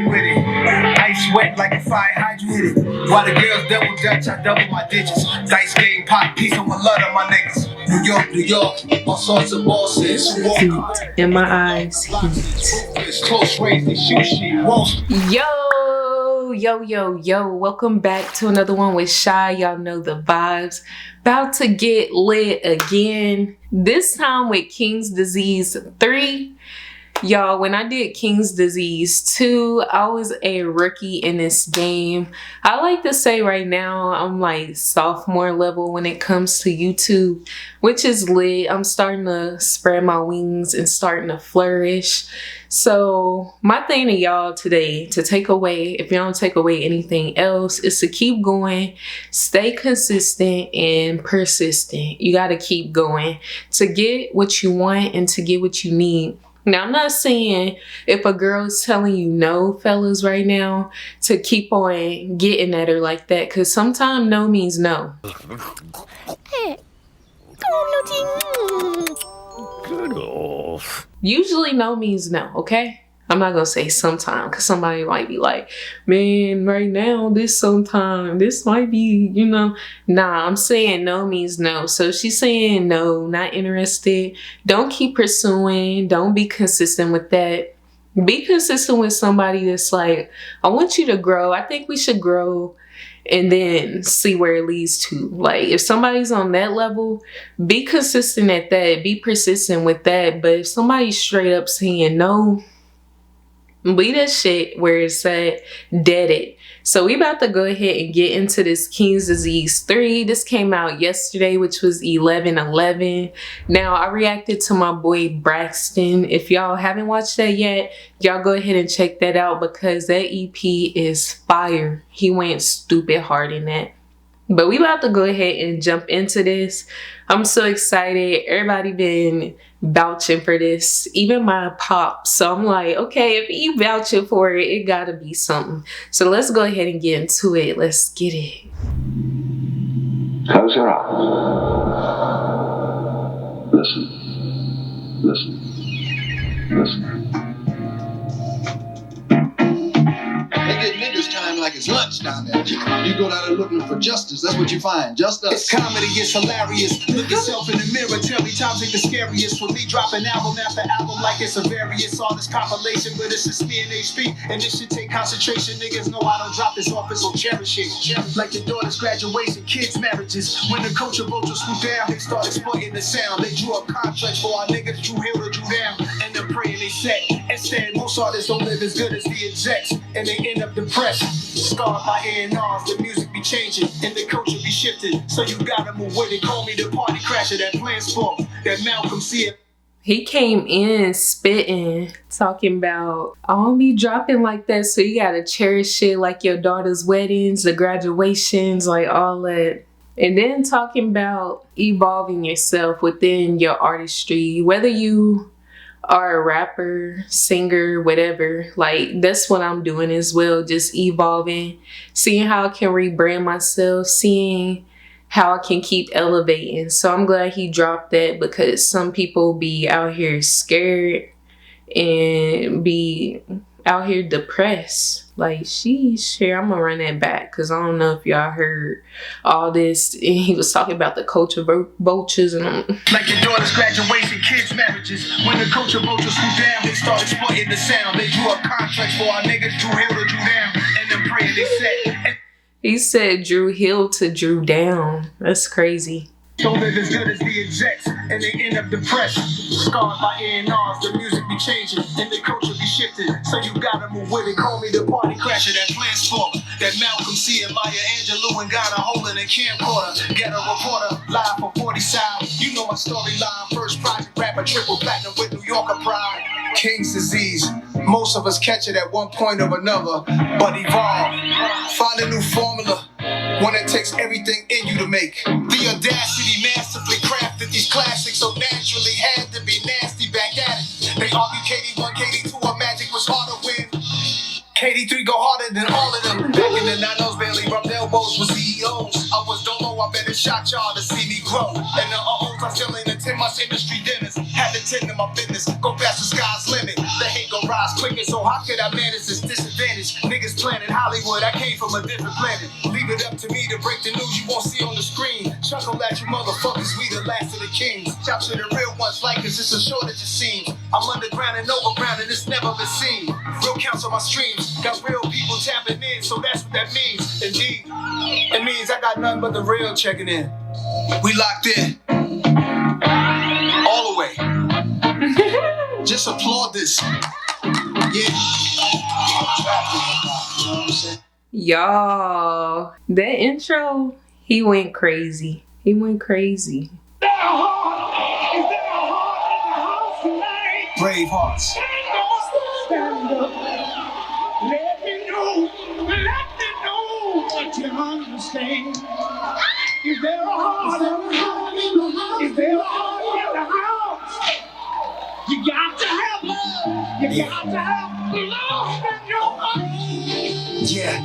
with it. Ice wet like a fire hydrant hit it. While the girls double dutch, I double my digits. Dice game, pop, piece of my love of my niggas. New York, all sorts of bosses. Heat in my eyes. Yo. Welcome back to another one with CHEY. Y'all know the vibes. About to get lit again. This time with King's Disease 3. Y'all, when I did King's Disease 2, I was a rookie in this game. I like to say right now, I'm like sophomore level when it comes to YouTube, which is lit. I'm starting to spread my wings and starting to flourish. So my thing to y'all today, to take away, if you don't take away anything else, is to keep going, stay consistent and persistent. You got to keep going to get what you want and to get what you need. Now, I'm not saying if a girl is telling you no, fellas, right now, to keep on getting at her like that, because sometimes no means no. Usually no means no, okay? I'm not gonna say sometime, because somebody might be like, man, right now, this sometime, this might be, you know. Nah, I'm saying no means no. So she's saying no, not interested. Don't keep pursuing. Don't be consistent with that. Be consistent with somebody that's like, I want you to grow. I think we should grow and then see where it leads to. Like, if somebody's on that level, be consistent at that. Be persistent with that. But if somebody's straight up saying no, leave that shit where it's at, dead it. So we about to go ahead and get into this King's Disease 3. This came out yesterday, which was 11/11. Now, I reacted to my boy Braxton. If y'all haven't watched that yet, y'all go ahead and check that out because that EP is fire. He went stupid hard in that. But we about to go ahead and jump into this. I'm so excited. Everybody been vouching for this, even my pops. So I'm like, okay, if you vouching for it, it gotta be something. So let's go ahead and get into it. Let's get it. Close your eyes. Listen. They get niggas time like it's lunch down there. You go down there looking for justice, that's what you find. Just us. It's comedy, it's hilarious. Look yourself in the mirror, tell me times ain't the scariest. For me, dropping album after album like it's a various artist compilation, but it's a spear and HP, and this should take concentration. Niggas know I don't drop this off, so cherish it. Like your daughter's graduation, kids' marriages. When the culture vultures swoop down, they start exploiting the sound. They drew up contracts for our niggas, Drew Hill to Drew down, and they're praying they set. Instead, most artists don't live as good as the execs, and they end up depressed, scarred by A&Rs. The music be changing and the culture be shifting, so you gotta move with it. Call me the party crasher, that plan sport, that Malcolm C. He came in spitting, talking about, I don't be dropping like that, so you gotta cherish it like your daughter's weddings, the graduations, like all that. And then talking about evolving yourself within your artistry, whether you are a rapper, singer, whatever, like that's what I'm doing as well, just evolving, seeing how I can rebrand myself, seeing how I can keep elevating. So I'm glad he dropped that, because some people be out here scared and be out here depressed. Like, sheesh, here, I'm gonna run that back, because I don't know if y'all heard all this. And he was talking about the culture vultures and like your daughter's graduation, kids' marriages. When the culture vultures swoop down, they start exploiting the sound. They drew up contracts for our niggas, Drew Hill to Drew down, and then praying they set. He said Drew Hill to Drew down. That's crazy. Don't live as good as the execs, and they end up depressed, scarred by A&Rs. The music be changing and the culture be shifting, so you gotta move with it. Call me the party crasher, that plan sport, that Malcolm C. and Maya Angelou and Ghana holding a camcorder. Get a reporter live for 40 South. You know my storyline. First project rapper, triple platinum with New Yorker pride. King's Disease. Most of us catch it at one point or another, but evolve. Find a new formula, one that takes everything in you to make. The audacity masterfully crafted these classics, so naturally had to be nasty back at it. They argue KD1, KD2, a magic was hard to win. KD3 go harder than all of them. Back in the 90s, barely rubbed elbows with CEOs. I was dolo, I better shot y'all to see me grow. And the uh-ohs are still in the 10 months industry dinners. Had to tend to my business, go past the sky's limit. The hate go rise quicker, so how could I manage this disadvantage? digits. Niggas planning Hollywood, I came from a different planet. Leave it up to me to break the news you won't see on the screen. Chuckle at you motherfuckers, we the last of the kings. Shout to the real ones like us, it's a shortage of scenes. I'm underground and overground and it's never been seen. Real counts on my streams, got real people tapping in, so that's what that means. Indeed, it means I got nothing but the real checking in. We locked in. All the way. Just applaud this. Yeah. Y'all, that intro, he went crazy. He went crazy. Brave hearts. Stand up. Let me know what you understand. Is there a heart in the house? Is there a heart in the house? You got to have love. You got to have love in your heart. Yeah.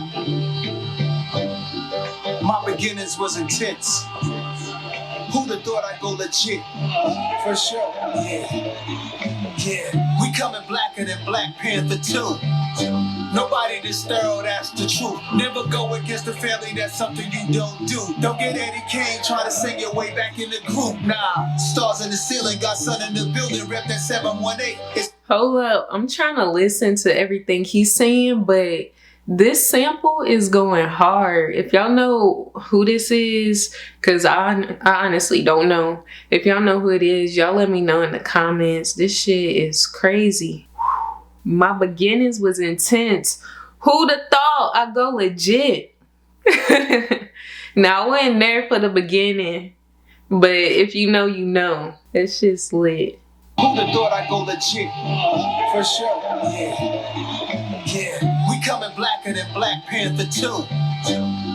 My beginnings was intense. Who'd have thought I'd go legit? For sure. Yeah. We coming blacker than Black Panther 2. Nobody this thorough, that's the truth. Never go against the family, that's something you don't do. Don't get Eddie Kane trying to sing your way back in the group. Nah, stars in the ceiling, got sun in the building, rep that 718. Hold up, I'm trying to listen to everything he's saying, but this sample is going hard. If y'all know who this is, because I honestly don't know. If y'all know who it is, y'all let me know in the comments. This shit is crazy. My beginnings was intense. Who'd have thought I'd go legit? Now, I wasn't there for the beginning, but if you know, you know. That shit's lit. Who'd have thought I'd go legit? For sure. Yeah. We coming blacker than Black Panther 2.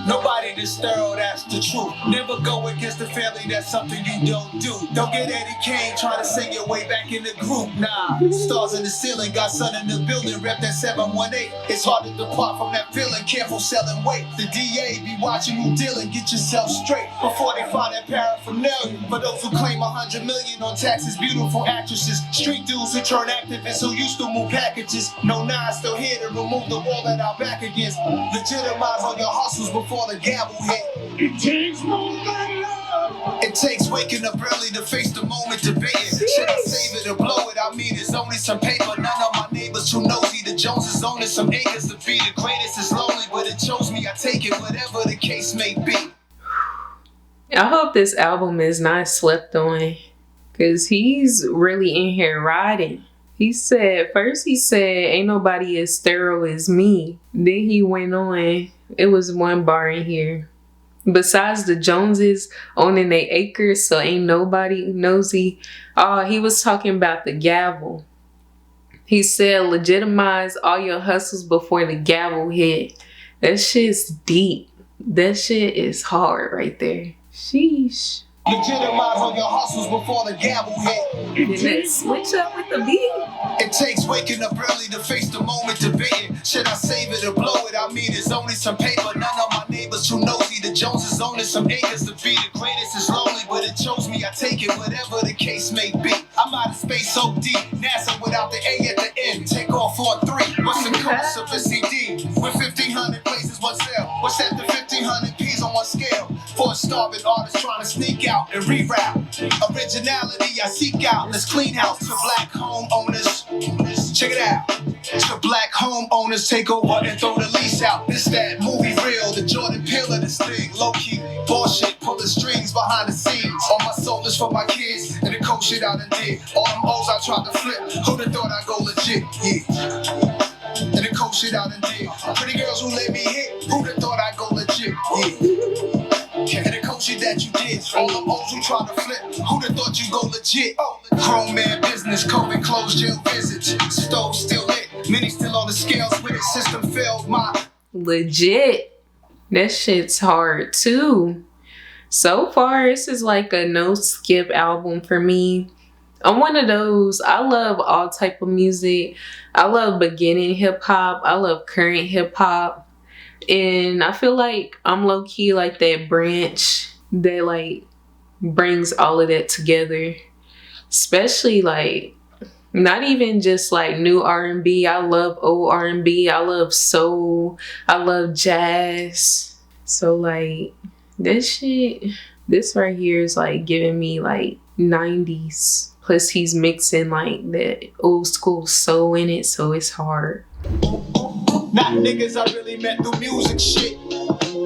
Nobody this thorough, that's the truth. Never go against the family, that's something you don't do. Don't get Eddie Kane trying to sing your way back in the group. Nah, stars in the ceiling, got sun in the building, rep that 718. It's hard to depart from that feeling, careful selling weight. The DA be watching you dealing, get yourself straight before they find that paraphernalia. For those who claim 100 million on taxes, beautiful actresses, street dudes who turn activists who used to move packages. No nine still here to remove the wall that our back against. Legitimize all your hustles before the gavel hit. It takes more than love. It takes waking up early to face the moment debating. Should I save it or blow it? I mean, it's only some paper. None of my neighbors too nosy. The Joneses owning some acres. To be the greatest is lonely, but it chose me. I take it, whatever the case may be. I hope this album is not slept on, because he's really in here riding. He said, first he said, ain't nobody as thorough as me. Then he went on, it was one bar in here. Besides the Joneses owning their acres, so ain't nobody nosy. He was talking about the gavel. He said, legitimize all your hustles before the gavel hit. That shit's deep. That shit is hard right there. Sheesh. Legitimize all your hustles before the gavel hit. Did that switch up with the beat? It takes waking up early to face the moment debating. Should I save it or blow it? I mean, it's only some paper. None of my neighbors too nosy. The Joneses owning some acres. To be the greatest is lonely, but it chose me. I take it, whatever the case may be. I'm out of space so deep. NASA without the A at the end. Take off on 3. What's the cost of a CD? With 1,500 places, what's sell? What's at the 1,500 P's on one scale? For a starving artist trying to sneak out and reroute. Originality I seek out. Let's clean house to black homeowners. Check it out. To black homeowners take over and throw the lease out. This that movie real, the Jordan Peele of this thing. Low key bullshit, pulling strings behind the scenes. All my soul is for my kids and the cold shit I done did. All them O's I tried to flip. Who'd have thought I'd go legit? Yeah. And the cold shit I done did. Pretty girls who let me hit. Who'd have thought I'd go legit? Yeah. And the cold shit that you did. All them O's who tried to flip. Who'd have thought you go legit? Grown man business, COVID closed jail visits. Stove still lit. Many still on the scales with it. System failed my Legit. That shit's hard too. So far, this is like a no skip album for me. I'm one of those, I love all type of music. I love beginning hip hop. I love current hip hop. And I feel like I'm low key like that branch that like brings all of that together. Especially like Not even just like new R&B. I love old R&B. I love soul. I love jazz. So like this right here is like giving me like 90s. Plus he's mixing like the old school soul in it, so it's hard. Not niggas I really met through music shit.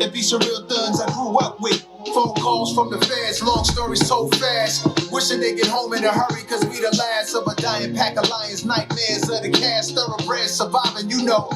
It be some real thugs I grew up with. Phone calls from the feds, long stories so fast. Wishing they get home in a hurry, cause we the last of a dying pack of lions. Nightmares of the cast, thoroughbred surviving, you know.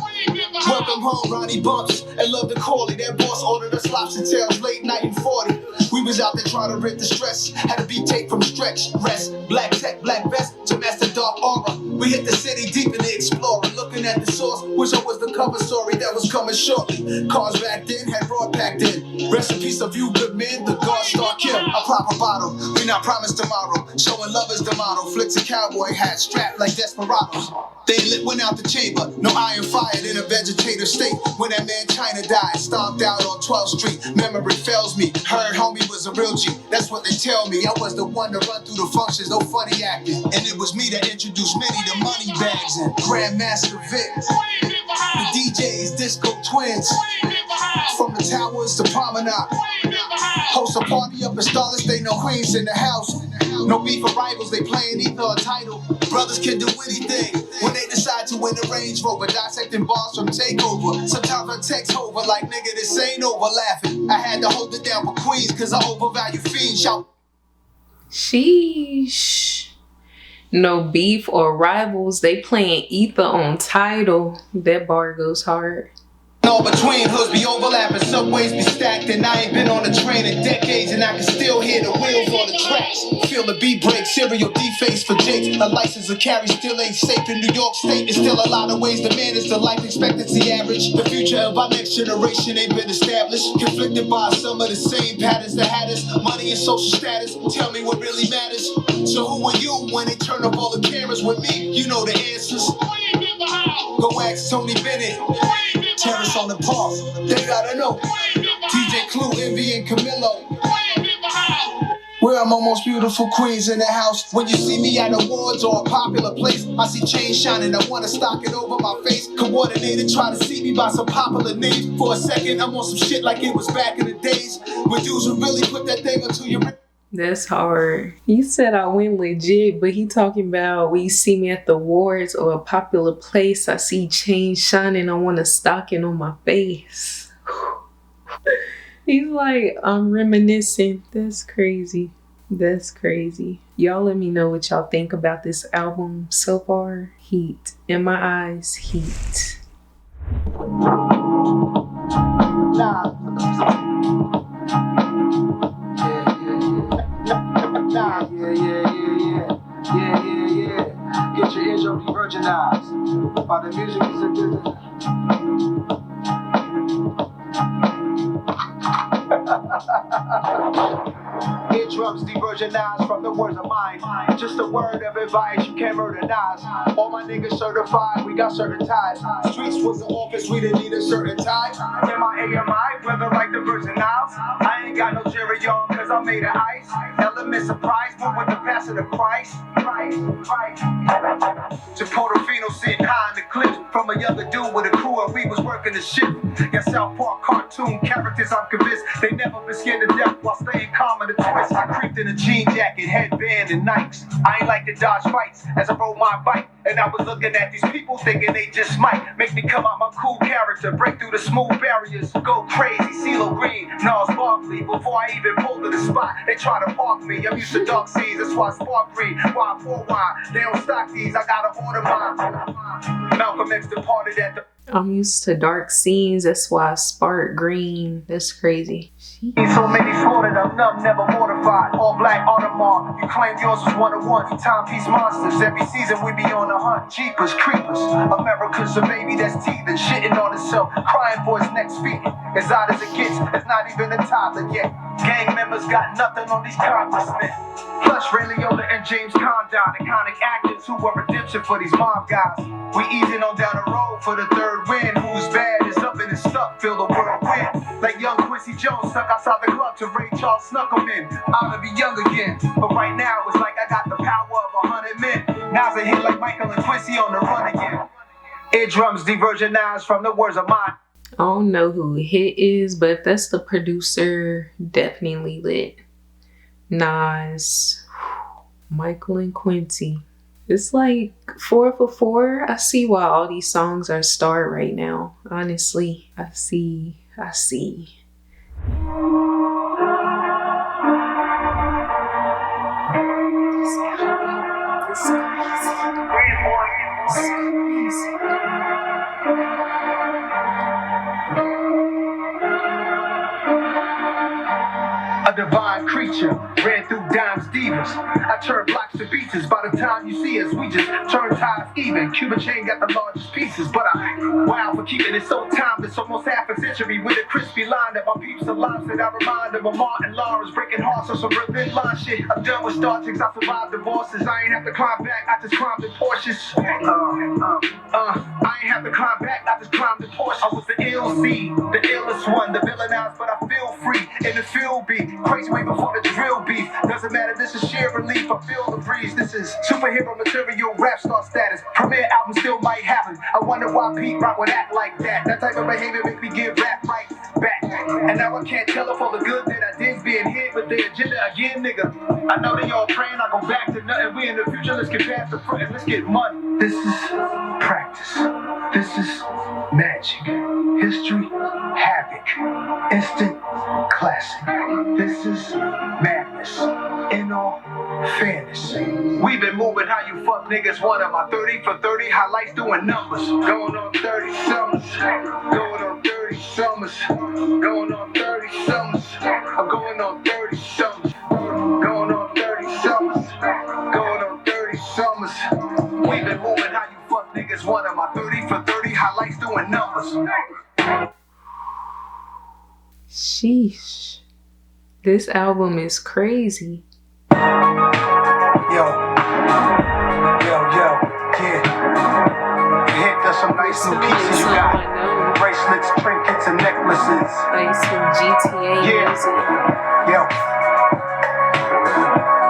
Welcome home, Ronnie Bumps, and love the Corley. That boss ordered us lobster tails late night in 40. We was out there trying to rid the stress. Had a beat take from stretch, rest. Black tech, black vest to master dark aura. We hit the city deep in the explorer. Looking at the source, wish I was the cover story that was coming shortly. Cars back then had broad packed in. Rest in peace of you good men, the God star kill. I pop a bottle, we not promised tomorrow. Showing love is the motto. Flicks a cowboy hat, strapped like desperados. They lit one out the chamber, no iron fired in a vegetative state. When that man China died, stomped out on 12th Street. Memory fails me, heard homie was a real G. That's what they tell me, I was the one to run through the functions, no funny acting. And it was me that introduced many to money bags and Grandmaster Vic. The DJs, disco twins. From the towers to promenade. Host a party up in Starless, they know Queens in the house. No beef or rivals, they playing either a title. Brothers can do anything when they decide to win the Range Rover. Dissecting bars from Takeover. Sometimes I text over like, nigga, this ain't over, laughing. I had to hold it down for Queens cause I overvalue fiends. Shout. Sheesh. No beef or rivals, they playing ether on Tidal. That bar goes hard. All between hoods be overlapping, subways be stacked, and I ain't been on a train in decades, and I can still hear the wheels on the tracks. Feel the beat break, serial deface for Jakes. A license to carry still ain't safe in New York State. It's still a lot of ways to manage the life expectancy average. The future of our next generation ain't been established. Conflicted by some of the same patterns that had us. Money and social status, tell me what really matters. So who are you when they turn up all the cameras with me? You know the answers. Go ask Tony Bennett. Terrace on the park, they gotta know. DJ Clue, Envy, and Camilo. Where are my most beautiful queens in the house? When you see me at awards or a popular place, I see chains shining, I wanna stock it over my face. Coordinated, try to see me by some popular names. For a second, I'm on some shit like it was back in the days when dudes would really put that thing onto your. That's hard. He said I went legit, but he talking about when you see me at the awards or a popular place, I see chains shining, I want to stock it on my face. He's like, I'm reminiscing. That's crazy. That's crazy. Y'all let me know what y'all think about this album so far. Heat. In my eyes, heat. Nah. Yeah. Get your eardrum de-virginized. By the music is a business. Eardrums de-virginized from the words of mine. Just a word of advice, you can't murderize. All my niggas certified, we got certain ties. Streets was the office, we didn't need a certain tie. AMI, weather like the Virgin Isles. I ain't got no jury on, cause I made of ice. Elements of price, but with the passing of Christ. To Portofino sitting high in the cliff. From a younger dude with a crew and we was working the ship. Got South Park cartoon characters, I'm convinced they never been scared to death while staying calm in the twist. I creeped in a jean jacket, headband, and Nikes. I ain't like to dodge fights as I rode my bike. And I was looking at these people thinking they just might make me come out my cool character, break through the smooth barriers, go crazy, CeeLo Green, Nas Barkley. Before I even pulled to the spot, they try to park me. I'm used to dark seas, that's why I spark green. Why I pour wine? They don't stock these, I gotta order mine. Malcolm X departed at the. I'm used to dark scenes, that's why I spark green. That's crazy. So many slaughtered, I'm numb, never mortified. All black Audemars, you claim yours was one of one. You timepiece monsters, every season we be on the hunt. Jeepers, creepers, America's a baby that's teething, shitting on itself, crying for its next feet. As odd as it gets, it's not even a toddler yet. Gang members got nothing on these congressmen. Plus Ray Liotta and James Condon, iconic actors who were redemption for these mob guys. We easing on down the road for the third win. Who's bad is up and is stuck, feel the world win. Like young Quincy Jones stuck outside the club to Ray Charles snuck him in. I'ma be young again, but right now it's like I got the power of 100 men. Now's a hit like Michael and Quincy on the run again. Eardrums de-virginized from the words of mine. I don't know who Hit is, but if that's the producer, definitely lit. Nas, Michael and Quincy. It's like 4 for 4. I see why all these songs are starred right now. Honestly, I see. A divine creature ran through dimes divas. I turned blocks to beaches. By the time you see us, we just turn ties even. Cuban chain got the largest pieces, but I'm wild for keeping it so timeless. Almost half a century with a crispy line that my peeps alive said I remind them of Martin Lawrence breaking hearts on some real thin line shit. I'm done with Star Treks. I survived divorces. I ain't have to climb back. I just climbed in Porsches. I ain't have to climb back. I just climbed in Porsches. I was the LZ, the illest one, the villainized, but I feel free in the field beat. Crazy way before the drill beef. Doesn't matter, this is sheer relief. I feel the breeze. This is superhero material, rap star status. Premiere album still might happen. I wonder why Pete Rock would act like that. That type of behavior make me give rap right back. And now I can't tell if all the good that I did's being hit with the agenda again, nigga. I know they all praying I go back to nothing. We in the future, let's get past the front and let's get money. This is practice. This is magic. History, havoc. Instant classic. This is madness. In all fairness. We've been moving how you fuck niggas want. My 30 for 30 highlights doing numbers. Going on 30 summers. Going on 30 summers. Going on 30 summers. I'm going on 30 summers. Going on 30 summers. Going on 30 summers. We've been moving how you fuck niggas want. My 30 for 30 highlights doing numbers. Sheesh. This album is crazy. Yo, yeah. You hit us some nice new pieces you got. Bracelets, trinkets, and necklaces. Like some GTA music. Yo.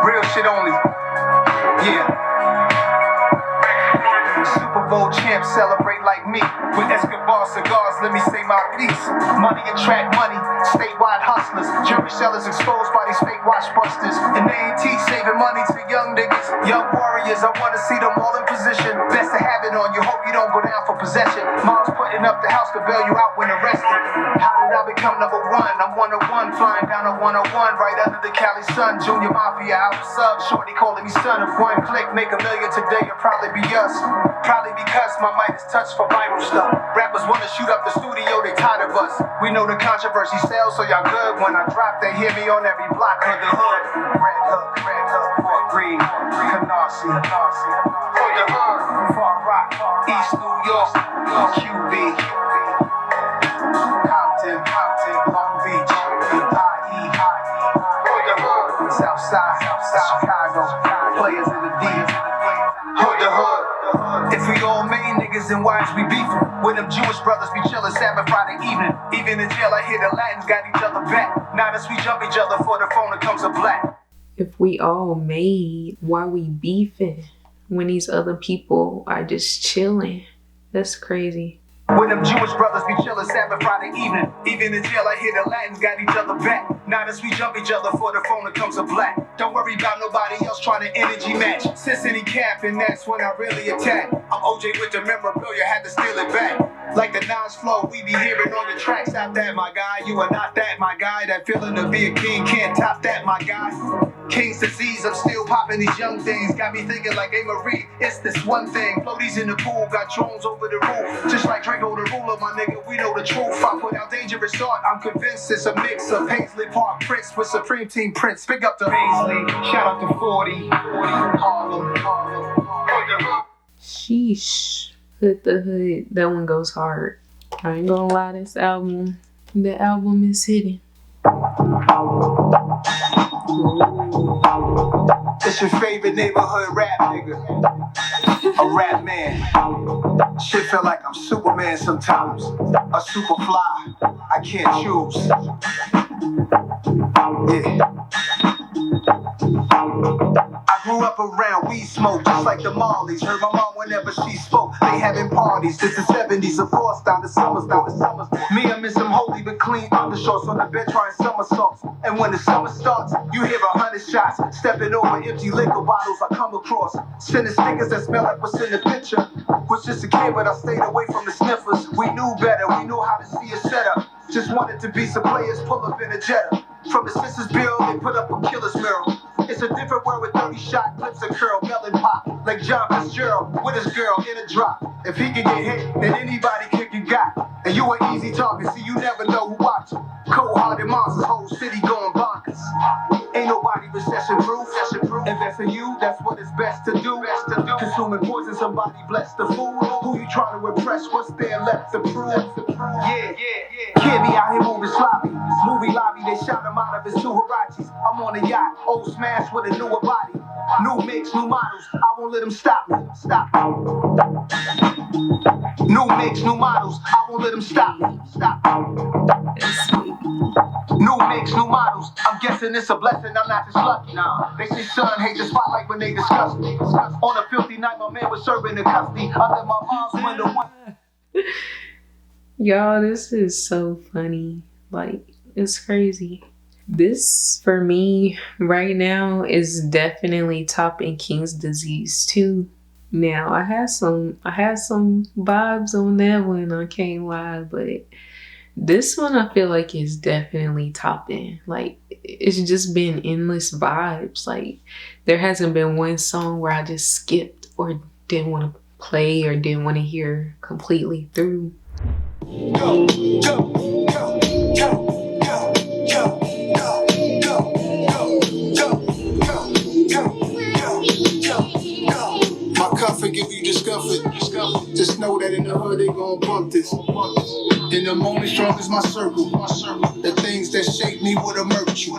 Real shit only. Yeah. Super Bowl champs celebrate like me. With Escobar cigars, let me say my piece. Money attract money, statewide hustlers. Jury sellers exposed by these fake watch busters. And they ain't teach saving money to young niggas. Young warriors, I wanna see them all in position. Best to have it on you, hope you don't go down for possession. Mom's putting up the house to bail you out when arrested. How did I become number one? I'm 101, flying down a 101, right under the Cali sun. Junior Mafia, I was sub, shorty calling me son. If one click make $1 million today, it'll probably be us. Probably because my mic is touched for viral stuff. Rappers wanna shoot up the studio, they tired of us. We know the controversy sells, so y'all good. When I drop, they hear me on every block of the hood. Red hook, Fort Greene, Canarsie, for the hood, Far Rock, East New York, QB, Compton, Long Beach, IE, for the hood, Southside, Chicago, players in the D, hood to hood. If we all made niggas, then why is we beefing? When them Jewish brothers be chillin' Sabbath Friday evening. Even in jail, I hear the Latins got each other back. Now that we jump each other for the phone, it comes a black. If we all made, why we beefing when these other people are just chilling? That's crazy. When them Jewish brothers be chillin' Sabbath Friday evening. Even in jail, I hear the Latins got each other back. Now that we jump each other for the phone, it comes a black. Don't worry about nobody else trying to energy match. Since any cap, and that's when I really attack. I'm OJ with the memorabilia, had to steal it back. Like the Nas flow, we be hearing on the tracks. Stop that, my guy. You are not that, my guy. That feeling to be a king can't top that, my guy. King's disease, I'm still popping these young things. Got me thinking like, hey Marie, it's this one thing. Floaties in the pool, got drones over the roof. Just like Draco the ruler, my nigga, we know the truth. I put out dangerous thought, I'm convinced it's a mix of Paisley Park Prince with Supreme Team Prince. Pick up the Paisley, shout out to 40, Harlem. Sheesh. Hood the Hood, that one goes hard. I ain't gonna lie, the album is hitting. It's your favorite neighborhood rap nigga. A rap man. Shit feel like I'm Superman sometimes. A super fly. I can't choose. Yeah. I grew up around weed smoke, just like the Marleys. Heard my mom whenever she spoke, they having parties. This is 70s, of course, down the summers, down the summers. Me, I'm in some holy but clean undershorts on the bed trying somersaults. And when the summer starts, you hear 100 shots. Stepping over empty liquor bottles I come across. Sending stickers that smell like what's in the picture. Was just a kid, but I stayed away from the sniffers. We knew better, we knew how to see a setup. Just wanted to be some players, pull up in a Jetta. From the Census Bureau, they put up a killer's mural. It's a different world with 30 shot clips of curl, melon pop, like John Fitzgerald with his girl in a drop. If he can get hit, then anybody can get got. And you an easy target, see you never know who watching. Cold-hearted monsters, whole city going bonkers. Ain't nobody recession-proof. Invest in you, that's what it's best to do. Consuming poison, somebody bless the fool. Who you trying to impress? What's there left to prove? Yeah. Can't be out here moving sloppy. Movie lobby, they shot him out of his two Hirachis. I'm on a yacht, old smash with a newer body. New mix, new models, I won't let them stop me. New mix, new models, I won't let them stop me. New mix, new models, I'm guessing it's a blessing, I'm not just lucky. Nah. They say son hate the spotlight when they discuss me. On a filthy night, my man was serving the custody under my mom's window. Y'all, this is so funny. Like, it's crazy. This, for me, right now, is definitely topping King's Disease 2. Now, I had some vibes on that one, I can't lie, but this one I feel like is definitely topping. Like, it's just been endless vibes. Like, there hasn't been one song where I just skipped or didn't want to play or didn't want to hear completely through. Go, go, go, go, go, go, go, go, go, go. My comfort give you discomfort. Just know that in the hood they gon' bump this. In the moment, strong as my circle. The things that shape me would emerge.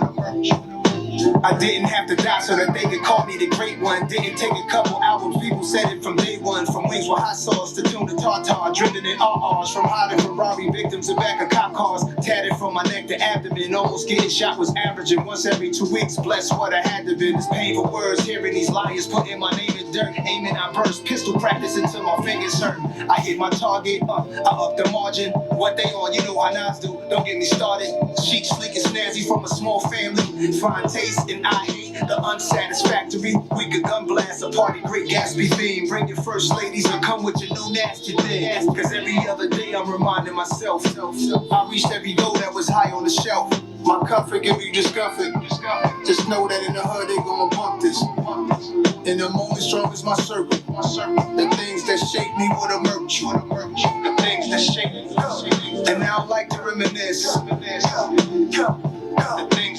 I didn't have to die so that they could call me the great one. Didn't take a couple albums, people said it from day one. From wings with hot sauce to tuna tartar, dripping in RRs. From hiding Ferrari victims in back of cop cars. Tatted from my neck to abdomen, almost getting shot was averaging once every 2 weeks. Bless what I had to be. This painful words, hearing these liars putting my name in dirt. Aiming, I burst, pistol practice until my fingers hurt. I hit my target, I up the margin. What they on, you know how Nas do, don't get me started. Chic, sleek, and snazzy from a small family. Fine taste, and I hate the unsatisfactory. We could gun blast a party, great Gatsby theme. Bring your first ladies and come with your new nasty thing. Cause every other day I'm reminding myself, I reached every goal that was high on the shelf. My comfort give you discomfort. Just know that in the hood they gon' bump this. In the moment, strong as my circle. The things that shape me would emerge. The things that shape me. And now I like to reminisce. The things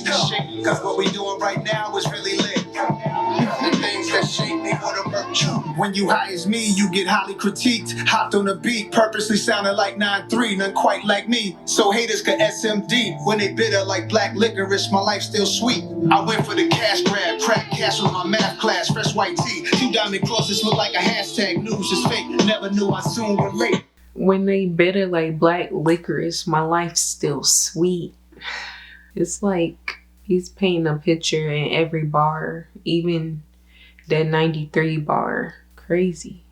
that shape me. Cause what we doing right now is really lit. The things that shape me would emerge. When you high as me, you get highly critiqued. Hopped on the beat, purposely sounding like 9-3, none quite like me. So haters could SMD. When they bitter like black licorice, my life still sweet. I went for the cash grab, crack cash with my math class, fresh white tee. 2 diamond crosses look like a hashtag, news is fake. Never knew I soon would late. When they bitter like black licorice, my life's still sweet. It's like he's painting a picture in every bar, even that 93 bar. Crazy.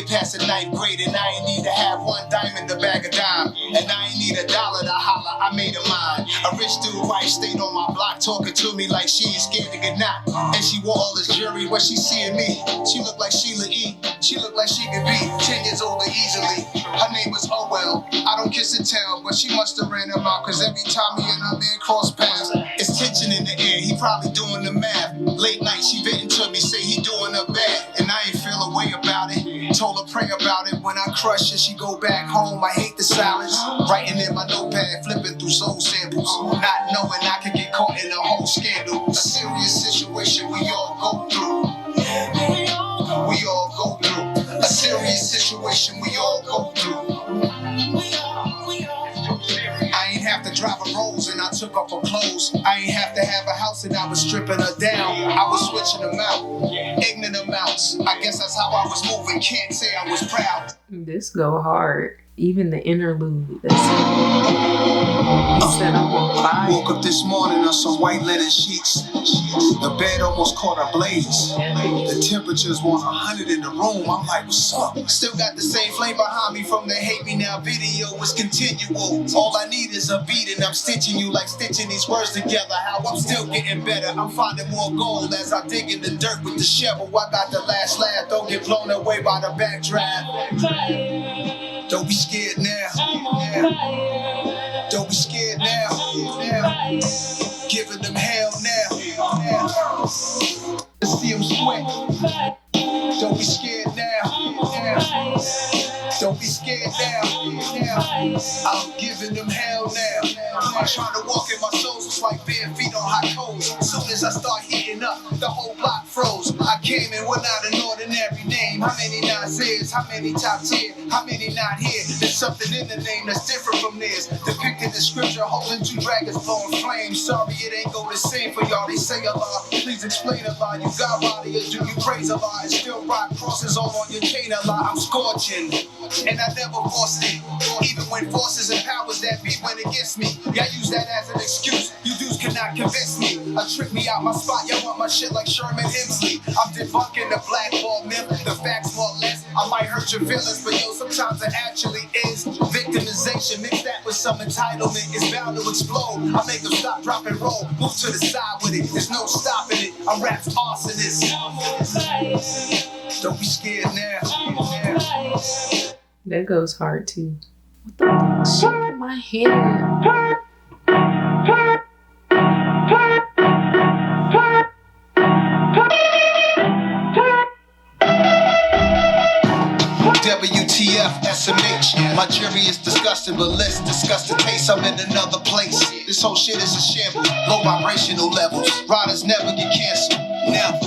Past the 9th grade, and I ain't need to have 1 dime in the bag of dime, and I ain't need $1 to holler, I made a mine. A rich dude wife stayed on my block talking to me like she ain't scared to get knocked. And she wore all this jewelry, what she seeing me? She looked like Sheila E. She looked like she could be 10 years older easily. Her name was Owell. I don't kiss and tell, but she must have ran him out, cause every time me and her man cross paths, it's tension in the air, he probably doing the math. Late night, she venting to me, say he doing her bad, and I ain't feel a way about it. Told her pray about it, when I crush it, she go back home. I hate the silence, writing in my notepad, flipping through soul samples, not knowing I could get caught in a whole scandal. A serious situation we all go through. We all go through a serious situation. clothes. I ain't have to have a house and I was stripping her down. I was switching them out, ignorant amounts. I guess that's how I was moving. Can't say I was proud. This go hard. Even the interlude. That's he said I'm on fire. Woke up this morning on some white linen sheets. The bed almost caught a blaze. The temperature's 100 in the room. I'm like, what's up? Still got the same flame behind me from the Hate Me Now video. It's continual. All I need is a beat and I'm stitching you like stitching these words together. How I'm still getting better. I'm finding more gold as I dig in the dirt with the shovel. I got the last laugh. Don't get blown away by the backdraft. Don't be scared now. Don't be scared now. Giving them hell now. Let's see them sweat. Don't be scared now. Don't be scared now. I'm giving them hell now. I'm trying to walk in my soul, it's like bare feet on hot coals. As soon as I start heating up, the whole block froze. I came in without an ordinary name. How many Nasers? How many top tier? How many not here? There's something in the name that's different from theirs. Depicted in scripture, holding two dragons blowing flames. Sorry, it ain't go the same for y'all. They say a lot. Please explain a lot. You got body or do you praise a lot? It's still rock crosses all on your chain a lot. I'm scorching, and I never forced it. Even when forces and powers that be went against me, y'all use that as an excuse. You dudes cannot convince me. Trick me out my spot. Y'all want my shit like Sherman Hemsley. I'm debunking the blackball myth. The facts more or less. I might hurt your feelings, but yo, sometimes it actually is. Victimization, mix that with some entitlement. It's bound to explode. I make them stop, drop, and roll. Move to the side with it. There's no stopping it. I'm rap's arsonist. Don't be scared now. That goes hard too. What the fuck shit in my hair? WTF, SMH. My jury is disgusting, but let's discuss the taste. I'm in another place. This whole shit is a shambles. Low vibrational levels. Riders never get canceled. Never.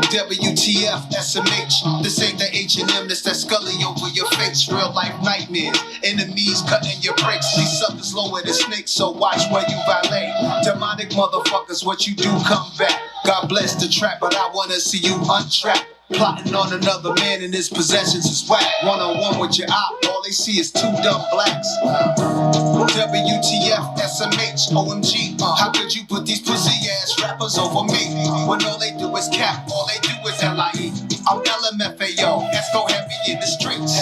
WTF, SMH. This ain't the H&M, this that Scully over your face. Real life nightmares. Enemies cutting your brakes. These suckers lower than snakes, so watch where you valet. Demonic motherfuckers, what you do, come back. God bless the trap, but I wanna see you untrapped. Plotting on another man and his possessions is whack. One-on-one with your op, all they see is two dumb blacks. WTF, SMH, OMG. How could you put these pussy ass rappers over me? When all they do is cap, all they do is LIE. I'm LMFAO, Esco heavy in the streets.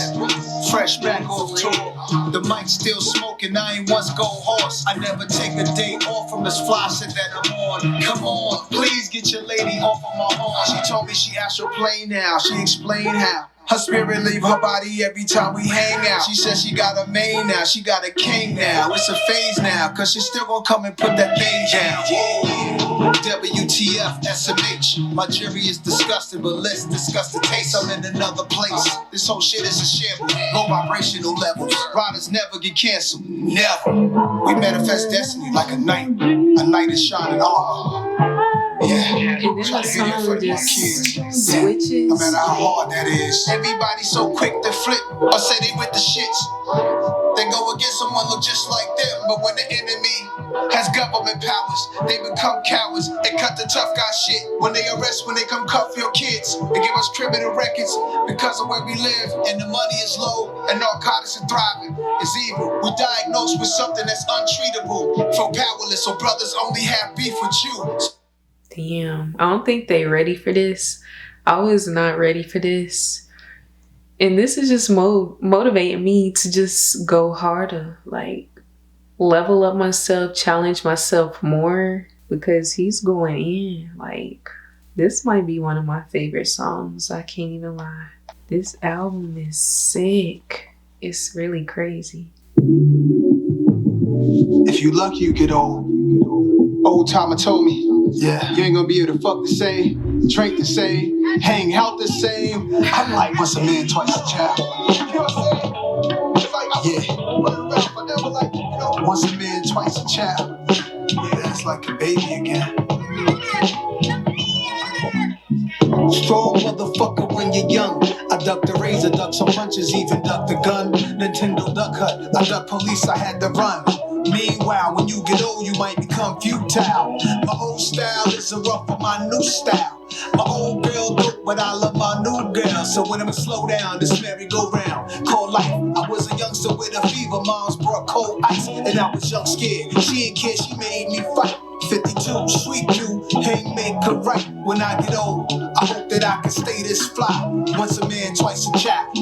Fresh back off tour, the mic's still smoking, I ain't once go horse. I never take a day off from this fly shit that I'm on. Come on, please get your lady off of my horn. She told me she astral play now, she explained how. Her spirit leave her body every time we hang out. She said she got a main now, she got a king now. It's a phase now, cause she still gonna come and put that thing down. WTF, SMH. My jury is disgusting, but let's discuss the taste. I'm in another place. This whole shit is a shambles. Low vibrational levels. Riders never get canceled. Never. We manifest destiny like a knight is shining armor. Yeah, And then the song just switches. no matter how hard that is. Everybody so quick to flip or say they with the shits. They go against someone look just like them, but when the enemy has government powers, they become cowards and cut the tough guy shit. When they arrest, when they come cuff your kids, they give us criminal records because of where we live, and the money is low and narcotics are thriving. It's evil. We're diagnosed with something that's untreatable. Feel powerless, so brothers only have beef with you. Damn, I don't think they ready for this. I was not ready for this. And this is just motivating me to just go harder. Like, level up myself, challenge myself more. Because he's going in. Like, this might be one of my favorite songs. I can't even lie. This album is sick. It's really crazy. If you lucky, you get old. Old timer told me, yeah, you ain't gonna be able to fuck the same, drink the same, hang out the same. I'm like, once a man, twice a child. Yeah. Once a man, twice a child. Yeah, it's like a baby again. Strong motherfucker when you're young. I duck the razor, duck some punches, even duck the gun. Nintendo duck hut, I duck police, I had to run. Meanwhile, when you get old, you might become futile. My old style is a rough for my new style. My old girl dope, but I love my new girl. So when I'ma slow down, this merry-go-round called life. I was a youngster with a fever, moms brought cold ice, and I was young scared. She didn't care, she made me fight. 52, sweet you, ain't make her right. When I get old, I hope that I can stay this fly. Once a man, twice a child.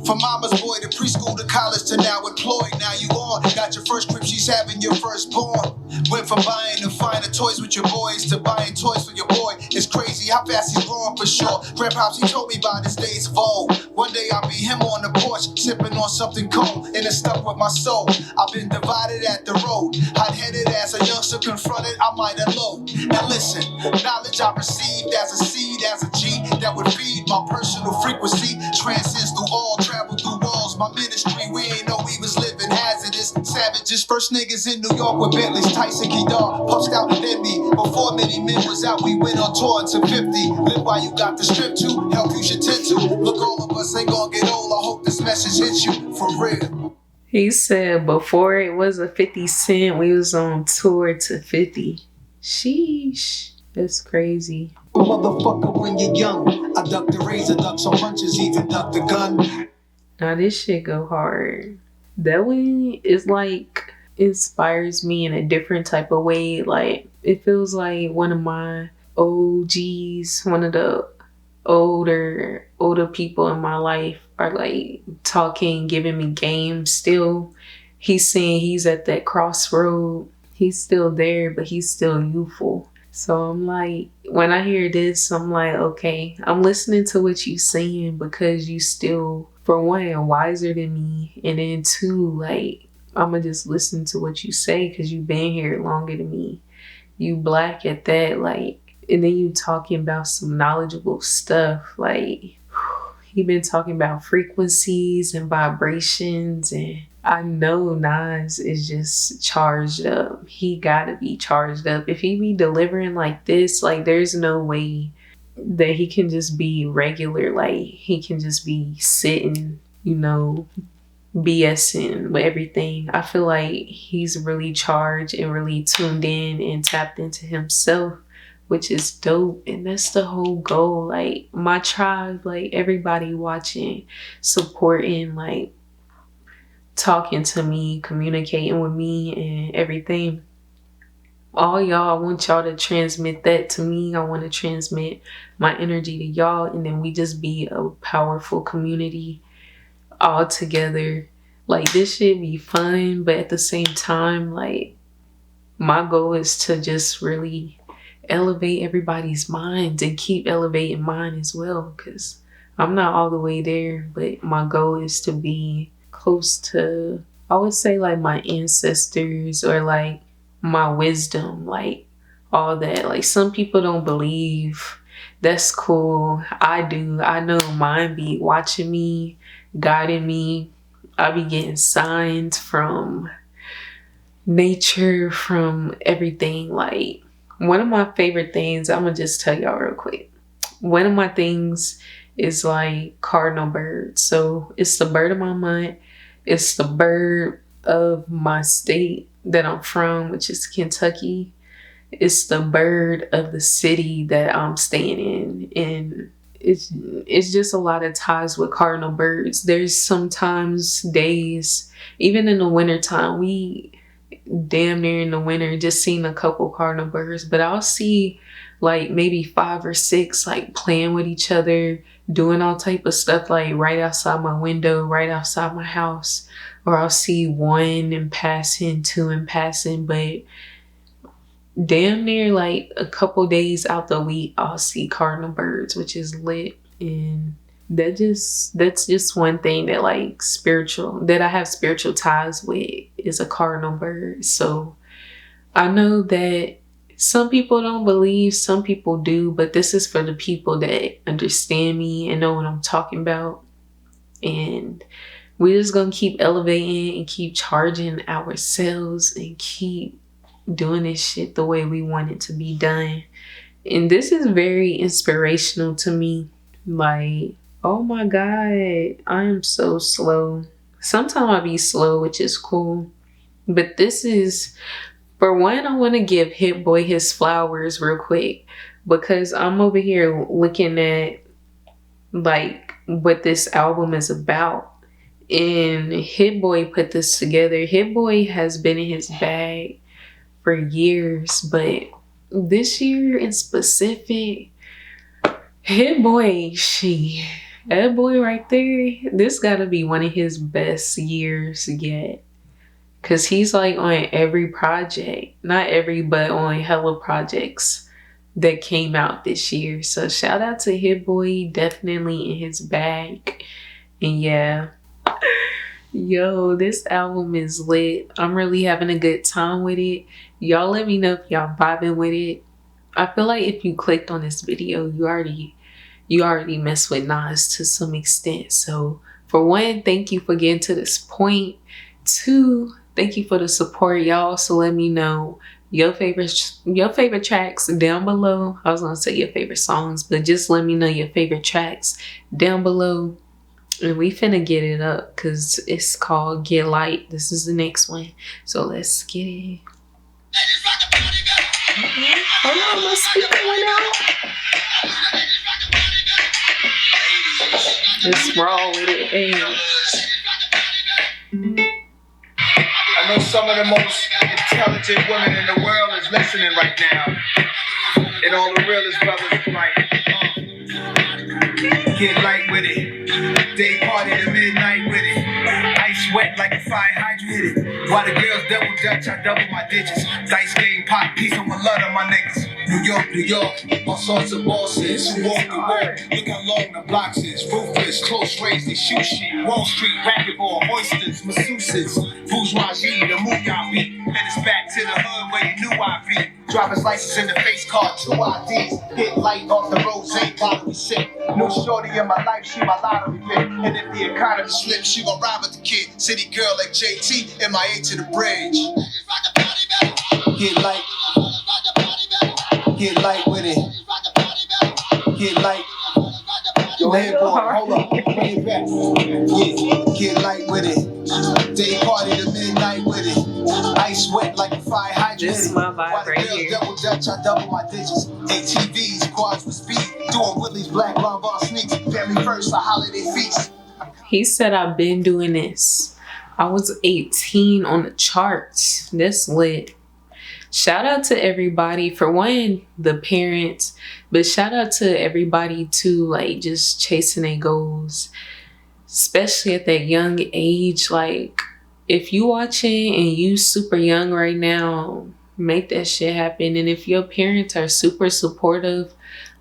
From mama's boy to preschool to college to now employed. Now you on, got your first crib, she's having your firstborn. Went from buying and finding toys with your boys to buying toys for your boy. It's crazy how fast he's growing for sure. Grandpops, he told me about his days of old. One day I'll be him on the porch, sipping on something cold, and it stuck with my soul. I've been divided at the road, hot-headed as a youngster confronted, I might unload. Now listen, knowledge I received as a seed, as a G that would feed my personal frequency, transcends through all, travel through walls. My ministry, we ain't know we was living hazardous savages. First niggas in New York with Bentleys, Tyson Kedar, puffed out than me. Before many men was out, we went on tour to 50. Live while you got the strip to, help you should tend to. Look, all of us ain't gonna get old. I hope this message hits you for real. He said before it was a 50 cent, we was on tour to 50. Sheesh. That's crazy. Motherfucker, when you're young, I duck the razor, duck some punches, even duck the gun. Now this shit go hard. That one is like inspires me in a different type of way. Like it feels like one of my OGs, one of the older people in my life are like talking, giving me game still. He's saying he's at that crossroad. He's still there, but he's still youthful. So I'm like, when I hear this, I'm like, okay, I'm listening to what you saying because you still, for one, wiser than me. And then two, like, I'ma just listen to what you say because you've been here longer than me. You black at that, like, and then you talking about some knowledgeable stuff. Like, he been talking about frequencies and vibrations, and I know Nas is just charged up. He gotta be charged up. If he be delivering like this, like there's no way that he can just be regular. Like he can just be sitting, you know, BSing with everything. I feel like he's really charged and really tuned in and tapped into himself, which is dope. And that's the whole goal. Like my tribe, like everybody watching, supporting, like talking to me, communicating with me and everything. All y'all, I want y'all to transmit that to me. I want to transmit my energy to y'all, and then we just be a powerful community all together. Like this should be fun, but at the same time, like my goal is to just really elevate everybody's minds and keep elevating mine as well, because I'm not all the way there, but my goal is to be close to, I would say, like my ancestors or like my wisdom, like all that. Like some people don't believe. That's cool. I do. I know mine be watching me, guiding me. I be getting signs from nature, from everything. Like one of my favorite things, I'm gonna just tell y'all real quick. One of my things is like cardinal birds. So it's the bird of my month. It's the bird of my state that I'm from, which is Kentucky. It's the bird of the city that I'm staying in. And it's just a lot of ties with cardinal birds. There's sometimes days, even in the wintertime, we damn near in the winter just seen a couple cardinal birds, but I'll see like maybe 5 or 6 like playing with each other, doing all type of stuff like right outside my window, right outside my house. Or I'll see 1 in passing, 2 in passing, but damn near like a couple days out the week I'll see cardinal birds, which is lit. And that's just one thing that like spiritual, that I have spiritual ties with, is a cardinal bird. So I know that some people don't believe, some people do, but this is for the people that understand me and know what I'm talking about. And we're just gonna keep elevating and keep charging ourselves and keep doing this shit the way we want it to be done. And this is very inspirational to me. Like, oh my God, I am so slow. Sometimes I be slow, which is cool. But this is For one, I want to give Hit Boy his flowers real quick because I'm over here looking at like what this album is about. And Hit Boy put this together. Hit Boy has been in his bag for years, but this year in specific, Hit Boy, that boy right there, this gotta be one of his best years yet. Cause he's like on every project, not every, but on hella projects that came out this year. So shout out to Hit Boy, definitely in his bag. And yeah, yo, this album is lit. I'm really having a good time with it. Y'all let me know if y'all vibing with it. I feel like if you clicked on this video, you already messed with Nas to some extent. So for one, thank you for getting to this point. Two, thank you for the support, y'all. So let me know your favorite tracks down below. I was gonna say your favorite songs, but just let me know your favorite tracks down below. And we finna get it up because it's called Get Light. This is the next one. So let's get it. Hold on, my speaker went out. Let's roll with it. Hey. I know some of the most intelligent women in the world is listening right now. And all the realest brothers like, get light with it. Day party to midnight with it. Ice wet like a fire hydrant hit it. While the girls double dutch, I double my digits. Dice game, pop, piece of my love on my niggas. New York, all sorts of bosses who walk the walk. Look how long the blocks is. Ruthless, close range, they shoot shit. Wall Street, racquetball, oysters, masseuses, bourgeoisie, the move y'all beat. And it's back to the hood where you knew I'd be. Driver's license in the face card, 2 IDs. Hit light off the rose, bottle we sip. New shorty in my life, she my lottery pick. And if the economy slips, she gon' ride with the kid. City girl like JT, MIA to the bridge. Get light. Get light with it. Get light. Yo, head boy, hold up. Bring it back. Get light with it. Day party to midnight with it. Ice wet like a fire hydrant. This is my vibe right here. Double dutch, I double my digits. ATVs, quads with speed. Doing Willie's black Ron Bar sneaks. Family first, a holiday feast. He said I've been doing this. I was 18 on the charts. That's lit. Shout out to everybody. For one, the parents, but shout out to everybody too, like just chasing their goals, especially at that young age. Like if you watching and you super young right now, make that shit happen. And if your parents are super supportive,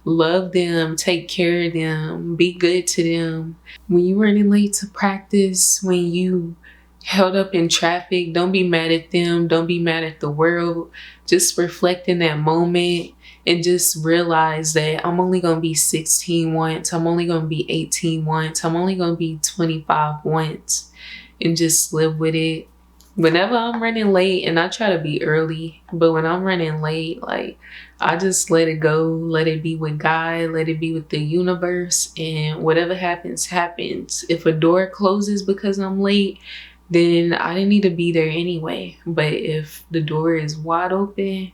love them, take care of them, be good to them. When you running late to practice, when you held up in traffic, don't be mad at them, don't be mad at the world. Just reflect in that moment and just realize that I'm only gonna be 16 once, I'm only gonna be 18 once, I'm only gonna be 25 once, and just live with it. Whenever I'm running late, and I try to be early, but when I'm running late, like I just let it go, let it be with God, let it be with the universe, and whatever happens, happens. If a door closes because I'm late, then I didn't need to be there anyway. But if the door is wide open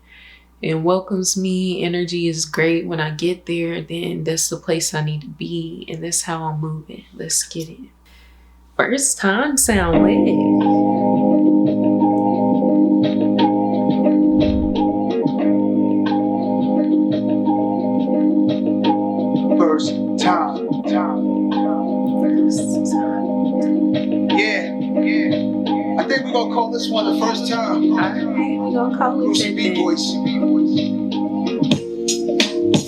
and welcomes me, energy is great when I get there, then that's the place I need to be, and that's how I'm moving. Let's get it. First time sound lit. I think we're gonna call this one the first time. Alright, we gonna call it that then.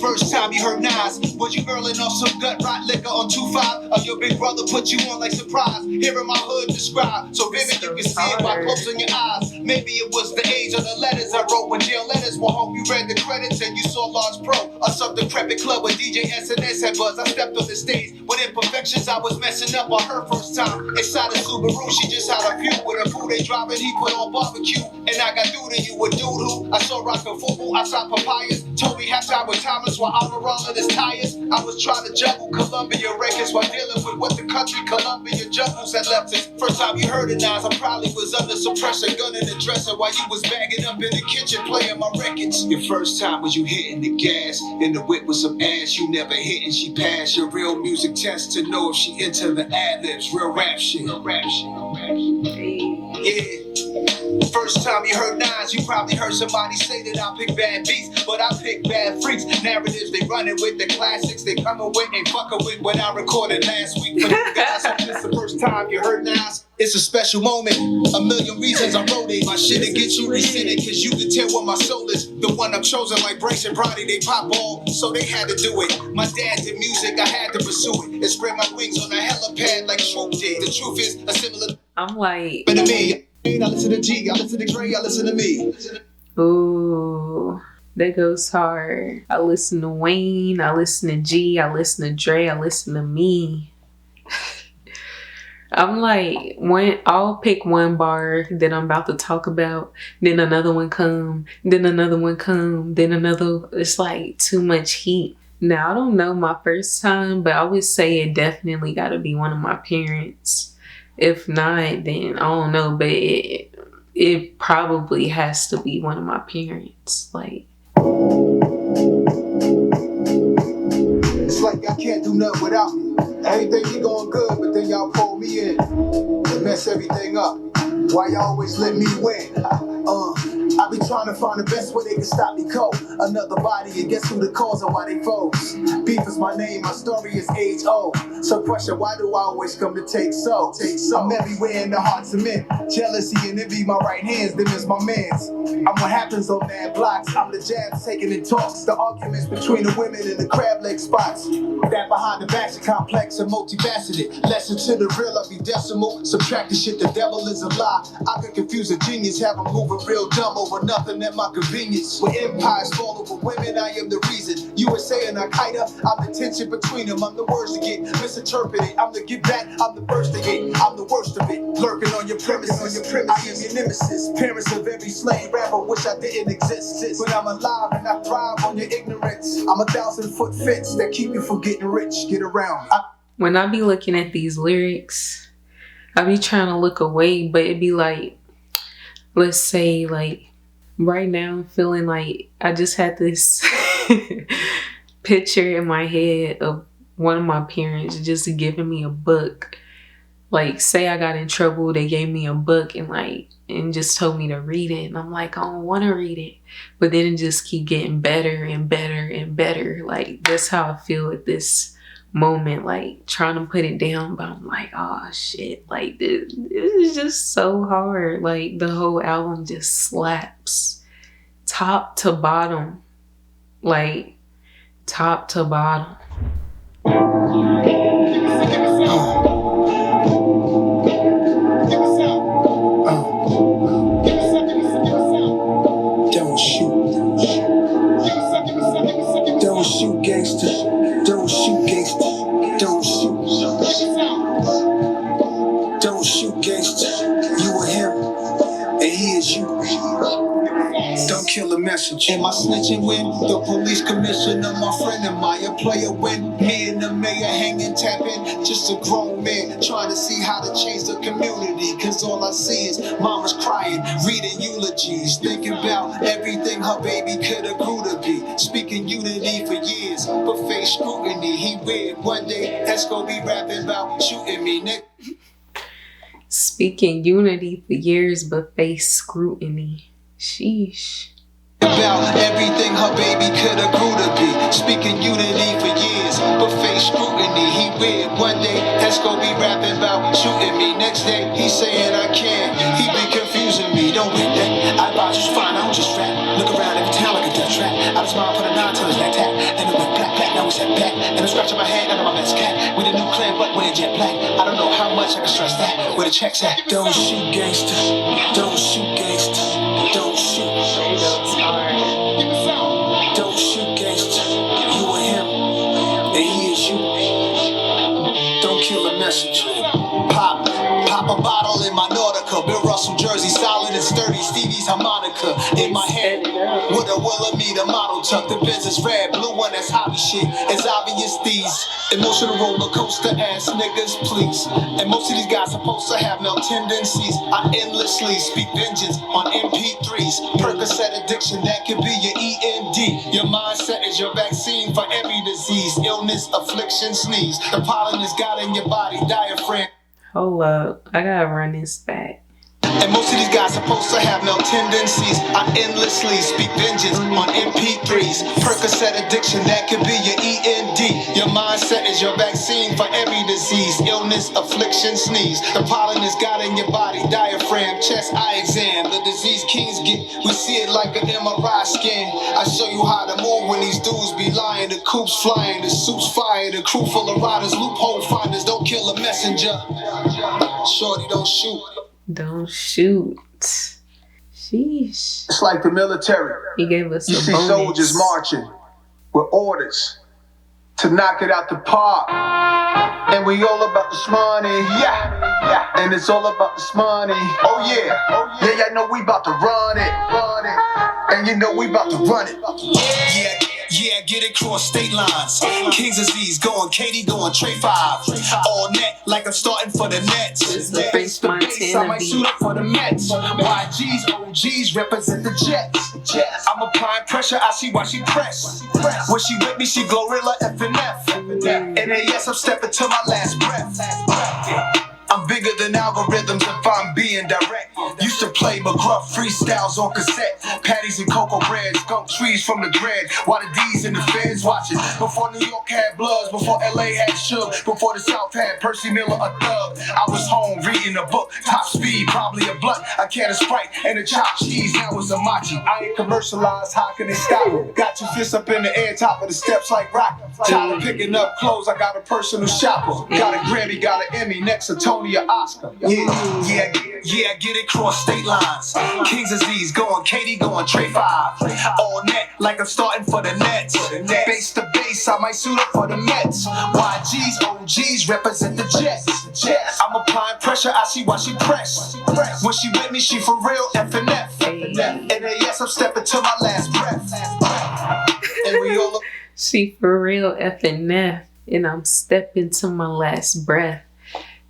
First time you heard Nas, was you earling off some gut rot liquor on 2-5? Or your big brother put you on like surprise? Hearing my hood described, so vivid you can see it by closing your eyes. Maybe it was the age of the letters I wrote when jail letters will hope you read the credits and you saw Large Pro or some decrepit club where DJ SNS had buzz. I stepped on the stage with imperfections, I was messing up on her first time. Inside a Subaru, she just had a few with a boo they driving, he put on barbecue. And I got through to you with doo-doo. I saw rockin' fubu, I saw papayas. Told me half I was timeless while I'm rolling his tires. I was trying to juggle Columbia records while dealing with what the country Columbia jungles had left us. First time you heard it, Nas, I probably was under some pressure, gun in the dresser while you was bagging up in the kitchen playing my records. Your first time was you hitting the gas in the whip with some ass you never hit and she passed your real music test to know if she into the ad-libs, real rap shit. Yeah. First time you heard Nas, you probably heard somebody say that I pick bad beats, but I pick bad freaks. Narratives, they running with the classics, they coming with, ain't fucking with what I recorded last week. For you guys, if this the first time you heard Nas, it's a special moment. A million reasons I wrote it. My shit to get you rescinded, cause you can tell what my soul is. The one I'm chosen like Bryce and Brody, they pop all, so they had to do it. My dad did music, I had to pursue it. And spread my wings on a helipad like Troop did. The truth is, a similar I'm like, to me. I listen to G, I listen to Dre, I listen to me. ooh, that goes hard. I listen to Wayne, I listen to G, I listen to Dre, I listen to me. I'm like, I'll pick one bar that I'm about to talk about, then another one come, then another one come, then another. It's like too much heat. Now, I don't know my first time, but I would say it definitely got to be one of my parents. If not, then I don't know, but it probably has to be one of my parents. Like, it's like I can't do nothing without me. Everything be going good, but then y'all pull me in and mess everything up. Why y'all always let me win? I be trying to find the best way they can stop me cold. Another body, and guess who the cause of why they foes? Beef is my name, my story is age old. So question, why do I always come to take so? I'm everywhere in the hearts of men. Jealousy and envy, my right hands, them is my mans. I'm what happens on mad blocks. I'm the jabs taking in talks. The arguments between the women and the crab leg spots. That behind the back's complex and multifaceted. Lesson to the real, I be decimal. Subtract the shit, the devil is a lie. I could confuse a genius, have him moving real dumb over nothing at my convenience. When empires fall over women, I am the reason. USA and Al-Qaeda, I'm the tension between them. I'm the words to get misinterpreted. I'm the get back, I'm the first to hit. I'm the worst of it. Lurking on your premises. I am your nemesis. Parents of every slave rapper wish I didn't exist. But I'm alive and I thrive on your ignorance. I'm 1,000-foot fence that keep you from getting rich. Get around me. when I be looking at these lyrics, I be trying to look away, but it be like, let's say like right now I'm feeling like I just had this picture in my head of one of my parents just giving me a book. Like, say I got in trouble, they gave me a book and just told me to read it. And I'm like, I don't want to read it. But then it just keep getting better and better and better. Like, that's how I feel at this moment, like trying to put it down. But I'm like, oh shit, like this is just so hard. Like, the whole album just slaps top to bottom. Like, top to bottom. Don't shoot gangster. Don't shoot gangster. Don't shoot. Don't shoot gangster. You are him, and he is you. Don't kill a message. Am I snitching when the police commissioner, my friend, am I a player when me and the mayor hanging tapping? Just a grown man trying to see how to change the community. Cause all I see is mama's crying, reading eulogies, thinking about everything her baby could have grew to be. Speaking unity for years, but face scrutiny. He weird. One day that's gonna be rapping about shooting me, nigga. Speaking unity for years, but face scrutiny. Sheesh. About everything her baby could have grew to be. Speaking unity for years, but face scrutiny. He weird. One day that's gonna be rapping about shooting me. Next day he's saying I can't. He been confusing me. Don't be that. I thought you was fine. I don't just rap. Look around every town like a death trap. I just mind put a 9 till his neck tap. Then it went black. Now we set back. And I'm scratching my head under my best cat. With a new clan, but we're jet black. I don't know how much I can stress that. Where the checks at? Don't shoot gangster. Don't shoot gangster. Don't shoot. Don't shoot gangster. You are him, and he is you. Don't kill a message. Pop a bottle in my Nautica. Bill Russell jersey, solid and sturdy. Stevie's harmonica in my head. With a Wilhelmina model tuck, the Benz is red, blue one, that's hobby shit. It's obvious these emotional roller coaster ass niggas, please. And most of these guys supposed to have no tendencies. I endlessly speak vengeance on MP3s. Percocet addiction, that could be your END. Your mindset is your vaccine for every disease, illness, affliction, sneeze. The pollen is got in your body, diaphragm. Hold up, I gotta run this back. And most of these guys supposed to have no tendencies. I endlessly speak vengeance on MP3s. Percocet addiction, that could be your END. Your mindset is your vaccine for every disease, illness, affliction, sneeze. The pollen is got in your body, diaphragm, chest, eye exam. The disease kings get, we see it like an MRI scan. I show you how to move when these dudes be lying. The coops flying, the suits fire, the crew full of riders, loophole finders. Don't kill a messenger. Shorty, don't shoot. Don't shoot. Sheesh. It's like the military. He gave us You a see bonus. soldiers marching with orders to knock it out the park. And we all about this money, yeah. And it's all about this money. Oh yeah. Yeah, I know we about to run it. And you know we about to run it. Yeah, get it cross state lines. Kings Aziz going, Katie going, Trey 5. All net, like I'm starting for the Nets. This is the French I Montana might beat. suit up for the Mets. YGs, OGs represent the Jets. I'm applying pressure, I see why she press. When she with me, she Glorilla F&F. And yes, I'm stepping to my last breath. I'm bigger than algorithms if I'm being direct. Used to play McGruff freestyles on cassette. Patties and cocoa bread, skunk trees from the dread. While the D's and the feds watching. Before New York had Bloods, before LA had Suge, before the South had Percy Miller, a thug. I was home reading a book, top speed, probably a blunt, a can of Sprite, and a chopped cheese. Now it's a machi. I ain't commercialized, how can they stop it? Got two fists up in the air, top of the steps like rock. Tyler picking up clothes, I got a personal shopper. Got a Grammy, got an Emmy, next to Tony or Oscar. Yeah, get it cross state lines. Kings Aziz going, Katie going, Trey 5. All net, like I'm starting for the Nets. Base to base, I might suit up for the Mets. YGs, OGs represent the Jets. I'm applying pressure, I see why she press. When she with me, she for real F&F. And yes, I'm stepping to my last breath. And we all look. She for real F&F, and I'm stepping to my last breath.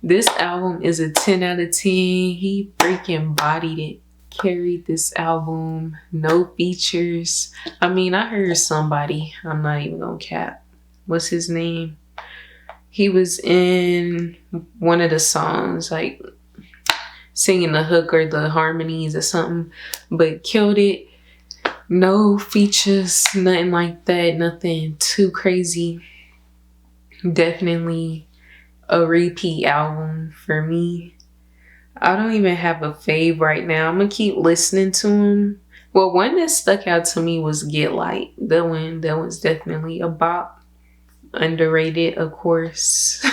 This album is a 10 out of 10. He freaking bodied it. Carried this album. No features. I mean, I heard somebody. I'm not even gonna cap. What's his name? He was in one of the songs, like singing the hook or the harmonies or something, but killed it. No features, nothing like that, nothing too crazy. Definitely a repeat album for me. I don't even have a fave right now. I'm gonna keep listening to him. Well, one that stuck out to me was Get Light. That was definitely a bop. Underrated, of course,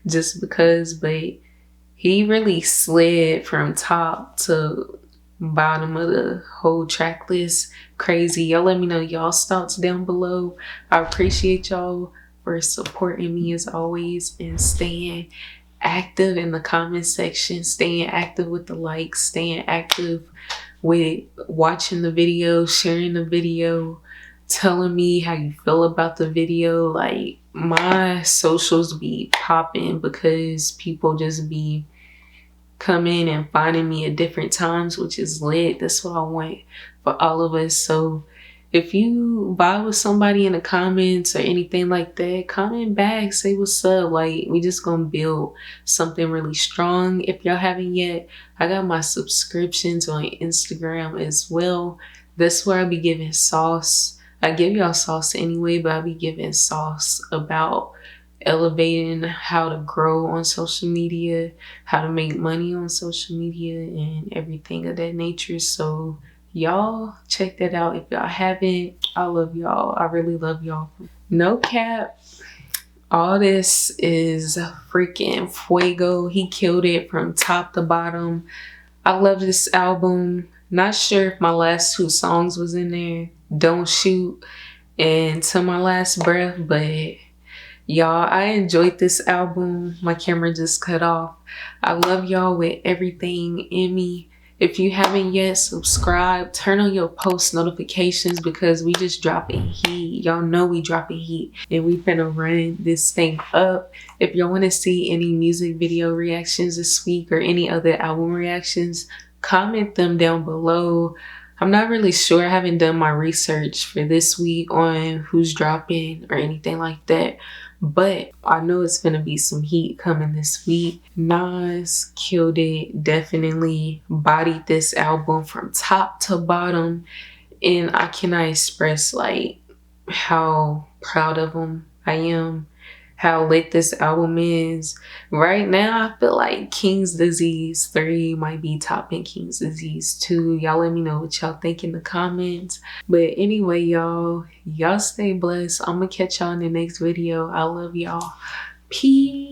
just because, but he really slid from top to bottom of the whole track list. Crazy. Y'all let me know y'all's thoughts down below. I appreciate y'all for supporting me as always and staying active in the comment section, staying active with the likes, staying active with watching the video, sharing the video, telling me how you feel about the video. Like, my socials be popping because people just be coming and finding me at different times, which is lit. That's what I want for all of us. So if you vibe with somebody in the comments or anything like that, comment back, say what's up. Like, we just gonna build something really strong. If y'all haven't yet, I got my subscriptions on Instagram as well. That's where I'll be giving sauce. I give y'all sauce anyway, but I'll be giving sauce about elevating how to grow on social media, how to make money on social media, and everything of that nature. So y'all check that out if y'all haven't. I love y'all. I really love y'all. No cap. All this is freaking fuego. He killed it from top to bottom. I love this album. Not sure if my last two songs was in there. Don't Shoot and To My Last Breath, but y'all, I enjoyed this album. My camera just cut off. I love y'all with everything in me. If you haven't yet, subscribe, turn on your post notifications because we just dropping heat. Y'all know we dropping heat and we finna run this thing up. If y'all want to see any music video reactions this week or any other album reactions, comment them down below. I'm not really sure. I haven't done my research for this week on who's dropping or anything like that. But I know it's gonna be some heat coming this week. Nas killed it, definitely bodied this album from top to bottom. And I cannot express like how proud of him I am, how lit this album is. Right now, I feel like King's Disease 3 might be topping King's Disease 2. Y'all let me know what y'all think in the comments. But anyway, y'all stay blessed. I'm gonna catch y'all in the next video. I love y'all. Peace.